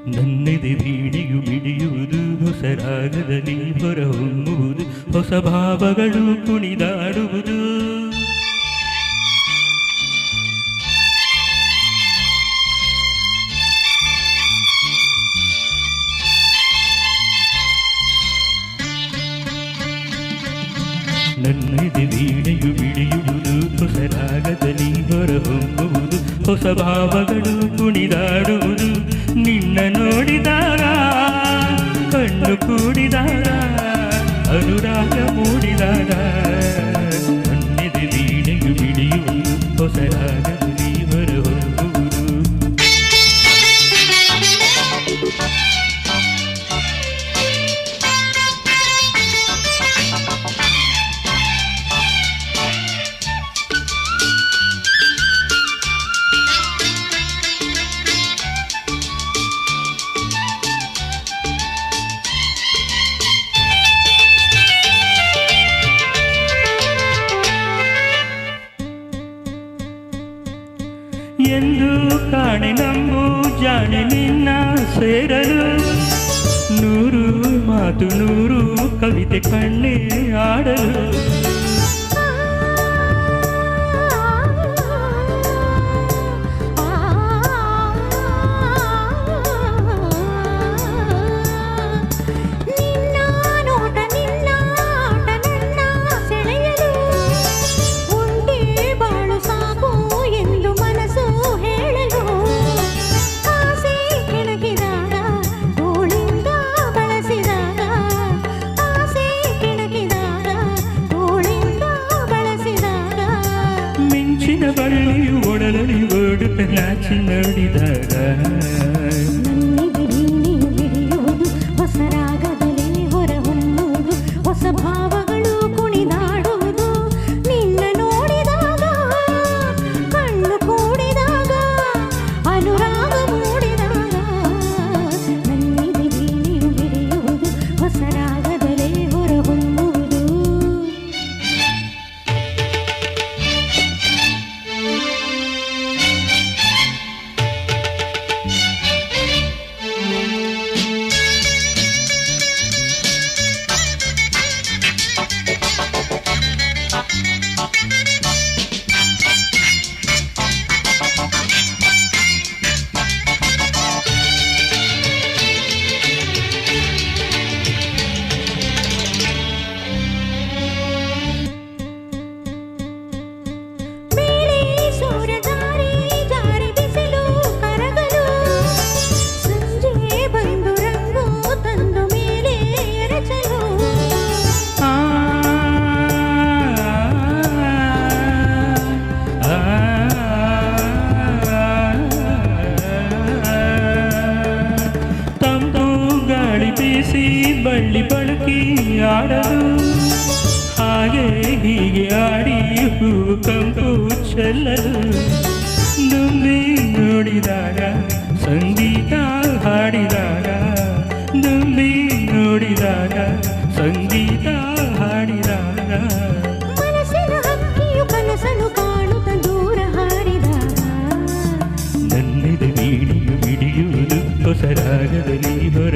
ನನ್ನೆದೆ ವೀಣೆಯು ಮಿಡಿಯುವುದು ಹೊಸ ರಾಗದಲ್ಲಿ ಹೊರಹೊಮ್ಮುವುದು ಹೊಸ ಭಾವಗಳು ಕುಣಿದಾಡುವುದು ನನ್ನೆದೆ ವೀಣೆಯು ಮಿಡಿಯುವುದು ಹೊಸ ರಾಗದಲ್ಲಿ ಹೊರಹೊಮ್ಮುವುದು ಹೊಸ ಭಾವಗಳು ಕುಣಿದಾಡುವುದು ನಿನ್ನ ನೋಡಿದಾಗ ಕಣ್ಣು ಕೂಡಿದಾಗ ಅನುರಾಗ ಮೂಡಿದಾಗ ನನ್ನೆದೆ ವೀಣೆಯು ಮಿಡಿಯುವುದು ಹೊಸ ರಾಗದಲ್ಲಿ ಹೊರಹೊಮ್ಮುವುದು ಎಂದು ಕಾಣೆ ನಂಬು ಜಾಣೆ ನಿನ್ನ ಸೇರಲು ನೂರು ಮಾತು ನೂರು ಕವಿತೆ ಕಣ್ಣೆ ಆಡಲು ಬಳ್ಳಿಯು ಒಡಲಲ್ಲಿ ಓಡುತ್ತ ನಾಚಿ ನೋಡಿದಾಗ ಹೊಸ ರಾಗದಲ್ಲಿ ಹೊರಹೊಮ್ಮುವುದು ಹೊಸ ಭಾವಗಳು ಕುಣಿದಾಡುವುದು ನಿನ್ನ ನೋಡಿದಾಗ ಕಣ್ಣು ಕೂಡಿದಾಗ ಅನುರಾಗ ಮೂಡಿದಾಗ ನನ್ನಿದೆ ವೀಣೆಯು ಹಿಡಿಯುವುದು ಹೊಸ ರಾಗದಲ್ಲಿ ಹೊರಹೊಮ್ಮುವುದು ಬಳ್ಳಿ ಬಳಕಿ ಆಡಲು ಹಾಗೆ ಹೀಗೆ ಆಡಿ ಹೂವು ಕಂಪು ಚೆಲ್ಲಲು ದುಂಬಿ ನೋಡಿದಾಗ ಸಂಗೀತ ಹಾಡಿದಾಗ ದುಂಬಿ ನೋಡಿದಾಗ ಸಂಗೀತ ಹಾಡಿದಾಗ ಮನಸ್ಸಿನ ಹಕ್ಕಿಯು ಕನಸನ್ನು ಕಾಣುತ್ತ ದೂರ ಹಾರಿದಾಗ ನನ್ನೆದೆ ವೀಣೆಯು ಮಿಡಿಯುವುದು ಹೊಸ ರಾಗದಲ್ಲಿ ಹೊರ